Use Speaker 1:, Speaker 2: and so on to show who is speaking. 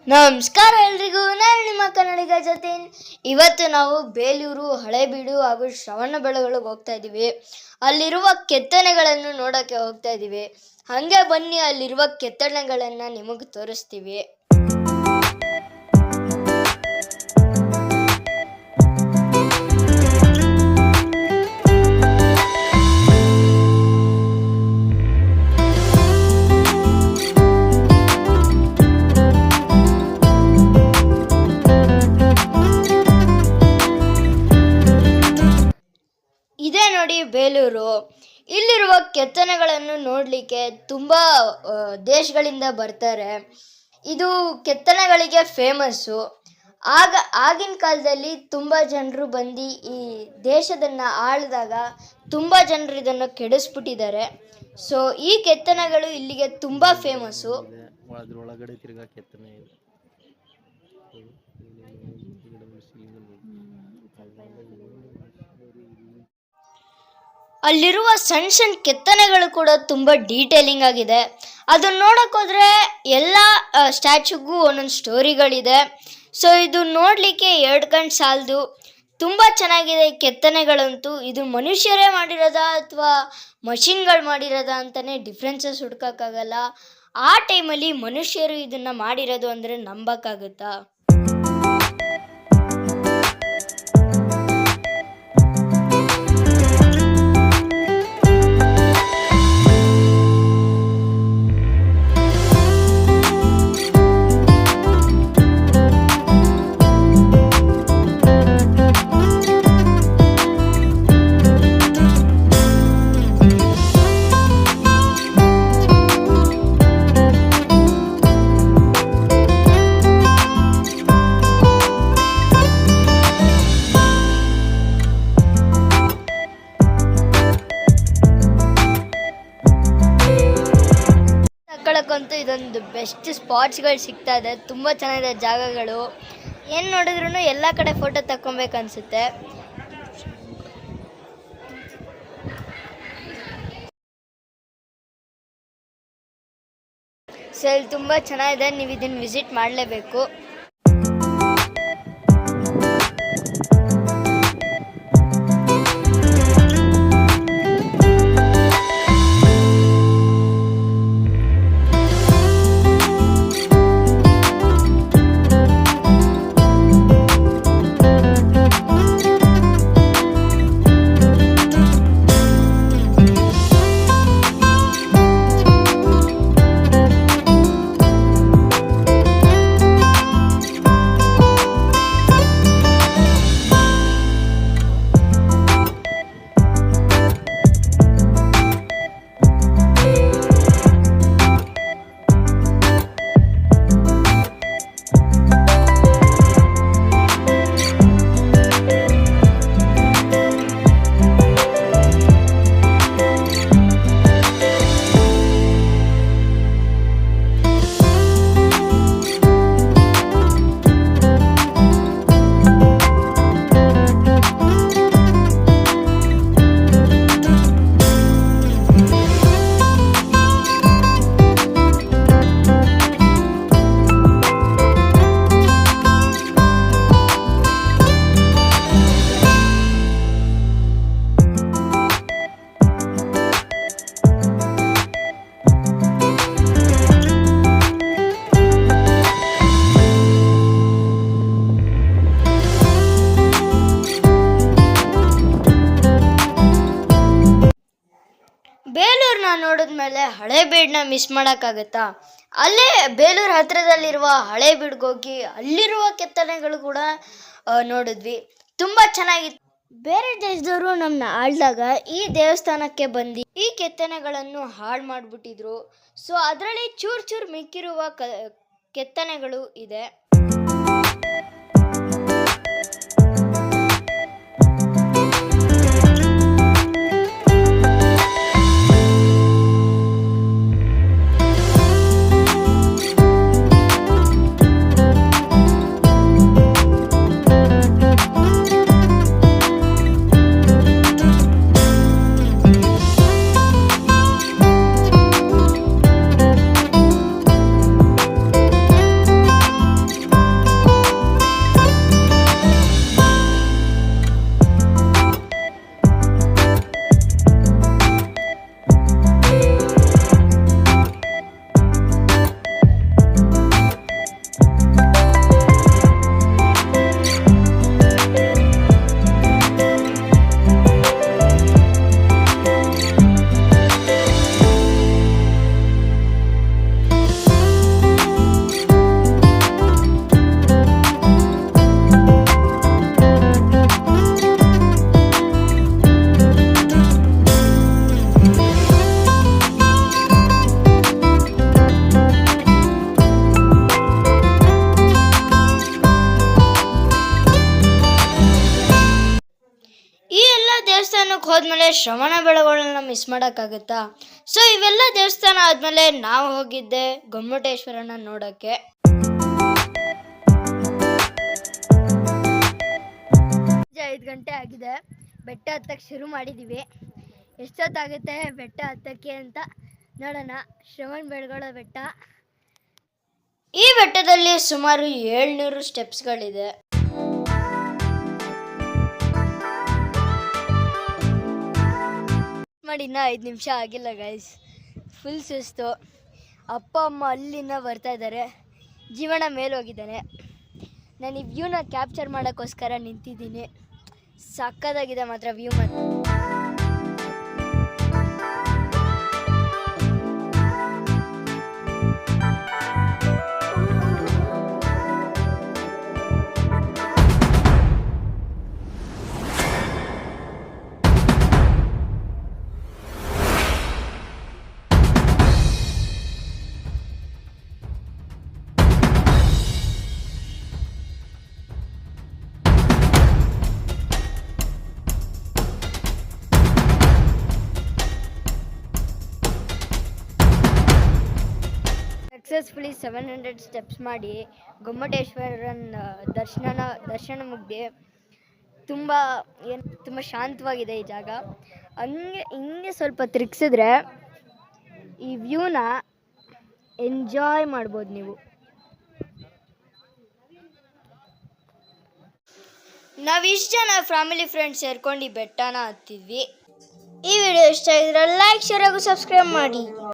Speaker 1: ನಮಸ್ಕಾರ ಎಲ್ರಿಗೂ, ನಾನು ನಿಮ್ಮ ಕನ್ನಡಿಗ ಜತಿನ್. ಇವತ್ತು ನಾವು ಬೇಲೂರು, ಹಳೇಬೀಡು ಹಾಗೂ ಶ್ರವಣಬೆಳಗೊಳಗೆ ಹೋಗ್ತಾ ಇದ್ದೀವಿ. ಅಲ್ಲಿರುವ ಕೆತ್ತನೆಗಳನ್ನು ನೋಡೋಕ್ಕೆ ಹೋಗ್ತಾ ಇದ್ದೀವಿ. ಹಾಗೆ ಬನ್ನಿ, ಅಲ್ಲಿರುವ ಕೆತ್ತನೆಗಳನ್ನು ನಿಮಗೆ ತೋರಿಸ್ತೀವಿ. ಇದೇ ನೋಡಿ ಬೇಲೂರು. ಇಲ್ಲಿರುವ ಕೆತ್ತನೆಗಳನ್ನು ನೋಡಲಿಕ್ಕೆ ತುಂಬ ದೇಶಗಳಿಂದ ಬರ್ತಾರೆ. ಇದು ಕೆತ್ತನೆಗಳಿಗೆ ಫೇಮಸ್ಸು. ಆಗಿನ ಕಾಲದಲ್ಲಿ ತುಂಬ ಜನರು ಬಂದು ಈ ದೇಶದನ್ನು ಆಳಿದಾಗ ತುಂಬ ಜನರು ಇದನ್ನು ಕೆಡಿಸ್ಬಿಟ್ಟಿದ್ದಾರೆ. ಸೊ ಈ ಕೆತ್ತನೆಗಳು ಇಲ್ಲಿಗೆ ತುಂಬ ಫೇಮಸ್ಸು.
Speaker 2: ಒಳಗಡೆ ತಿರ್ಗಾ ಕೆತ್ತನೆ ಇದೆ.
Speaker 1: ಅಲ್ಲಿರುವ ಸಣ್ಣ ಸಣ್ಣ ಕೆತ್ತನೆಗಳು ಕೂಡ ತುಂಬ ಡೀಟೇಲಿಂಗ್ ಆಗಿದೆ. ಅದನ್ನು ನೋಡೋಕೆ ಹೋದರೆ ಎಲ್ಲ ಸ್ಟ್ಯಾಚ್ಯೂಗೂ ಒಂದೊಂದು ಸ್ಟೋರಿಗಳಿದೆ. ಸೊ ಇದು ನೋಡಲಿಕ್ಕೆ 2 ಕಣ್ಣು ಸಾಲದು. ತುಂಬ ಚೆನ್ನಾಗಿದೆ ಈ ಕೆತ್ತನೆಗಳಂತೂ. ಇದು ಮನುಷ್ಯರೇ ಮಾಡಿರೋದಾ ಅಥವಾ ಮಷಿನ್ಗಳು ಮಾಡಿರೋದಾ ಅಂತಲೇ ಡಿಫ್ರೆನ್ಸಸ್ ಹುಡ್ಕೋಕ್ಕಾಗಲ್ಲ. ಆ ಟೈಮಲ್ಲಿ ಮನುಷ್ಯರು ಇದನ್ನು ಮಾಡಿರೋದು ಅಂದರೆ ನಂಬೋಕ್ಕಾಗುತ್ತಾ? ತಗೊಳಕ್ಕಂತೂ ಇದೊಂದು ಬೆಸ್ಟ್ ಸ್ಪಾಟ್ಸ್ಗಳು ಸಿಗ್ತಾ ಇದೆ. ತುಂಬ ಚೆನ್ನಾಗಿದೆ ಜಾಗಗಳು. ಏನು ನೋಡಿದ್ರೂ ಎಲ್ಲ ಕಡೆ ಫೋಟೋ ತಗೊಬೇಕು ಅನಿಸುತ್ತೆ. ಸೊ ಇಲ್ಲಿ ತುಂಬ ಚೆನ್ನಾಗಿದೆ, ನೀವು ಇದನ್ನು ವಿಸಿಟ್ ಮಾಡಲೇಬೇಕು. ಬೇಲೂರನ್ನ ನೋಡಿದ್ಮೇಲೆ ಹಳೇಬೀಡನ್ನ ಮಿಸ್ ಮಾಡೋಕ್ಕಾಗತ್ತಾ? ಅಲ್ಲೇ ಬೇಲೂರು ಹತ್ತಿರದಲ್ಲಿರುವ ಹಳೇಬೀಡಿಗೆ ಹೋಗಿ ಅಲ್ಲಿರುವ ಕೆತ್ತನೆಗಳು ಕೂಡ ನೋಡಿದ್ವಿ. ತುಂಬ ಚೆನ್ನಾಗಿತ್ತು. ಬೇರೆ ದೇಶದವರು ನಮ್ಮನ್ನ ಆಳಿದಾಗ ಈ ದೇವಸ್ಥಾನಕ್ಕೆ ಬಂದು ಈ ಕೆತ್ತನೆಗಳನ್ನು ಹಾಳು ಮಾಡಿಬಿಟ್ಟಿದ್ರು. ಸೊ ಅದರಲ್ಲಿ ಚೂರು ಮಿಕ್ಕಿರುವ ಕೆತ್ತನೆಗಳು ಇದೆ. ದೇವಸ್ಥಾನಕ್ಕೆ ಹೋದ್ಮೇಲೆ ಶ್ರವಣ ಬೆಳಗೊಳನ ಮಿಸ್ ಮಾಡೋಕ್ಕಾಗುತ್ತಾ? ಸೊ ಇವೆಲ್ಲ ದೇವಸ್ಥಾನ ಆದಮೇಲೆ ನಾವು ಹೋಗಿದ್ದೆ ಗೊಮ್ಮಟೇಶ್ವರನ ನೋಡೋಕ್ಕೆ. ಸಂಜೆ 5 ಗಂಟೆ ಆಗಿದೆ. ಬೆಟ್ಟ ಹತ್ತಕ್ಕೆ ಶುರು ಮಾಡಿದ್ದೀವಿ. ಎಷ್ಟೊತ್ತಾಗುತ್ತೆ ಬೆಟ್ಟ ಹತ್ತಕ್ಕೆ ಅಂತ ನೋಡೋಣ. ಶ್ರವಣ ಬೆಳಗೊಳ ಬೆಟ್ಟ. ಈ ಬೆಟ್ಟದಲ್ಲಿ ಸುಮಾರು 700 ಸ್ಟೆಪ್ಸ್ಗಳಿದೆ. ಮಾಡಿ ಇನ್ನೂ 5 ನಿಮಿಷ ಆಗಿಲ್ಲ ಗೈಸ್. ಫುಲ್ ಸುಸ್ತು. ಅಪ್ಪ ಅಮ್ಮ ಅಲ್ಲಿಂದ ಬರ್ತಾ ಇದ್ದಾರೆ. ಜೀವನ ಮೇಲೆ ಹೋಗಿದ್ದಾನೆ. ನಾನು ಈ ವ್ಯೂನ ಕ್ಯಾಪ್ಚರ್ ಮಾಡೋಕ್ಕೋಸ್ಕರ ನಿಂತಿದ್ದೀನಿ. ಸಕ್ಕತ್ತಾಗಿದೆ ಮಾತ್ರ ವ್ಯೂ. ಸಕ್ಸಸ್ಫುಲಿ 700 ಸ್ಟೆಪ್ಸ್ ಮಾಡಿ ಗೊಮ್ಮಟೇಶ್ವರನ ದರ್ಶನ ಮುಗ್ದೆ. ತುಂಬ ಶಾಂತವಾಗಿದೆ ಈ ಜಾಗ. ಹಿಂಗೆ ಸ್ವಲ್ಪ ತಿರುಗಿಸಿದ್ರೆ ಈ ವ್ಯೂನ ಎಂಜಾಯ್ ಮಾಡ್ಬೋದು ನೀವು. ನಾವಿಷ್ಟು ಜನ ಫ್ಯಾಮಿಲಿ ಫ್ರೆಂಡ್ಸ್ ಸೇರ್ಕೊಂಡು ಈ ಬೆಟ್ಟನ ಹತ್ತಿದ್ವಿ. ಈ ವಿಡಿಯೋ ಇಷ್ಟ ಆಗಿದ್ರೆ ಲೈಕ್, ಶೇರ್ ಹಾಗೂ ಸಬ್ಸ್ಕ್ರೈಬ್ ಮಾಡಿ.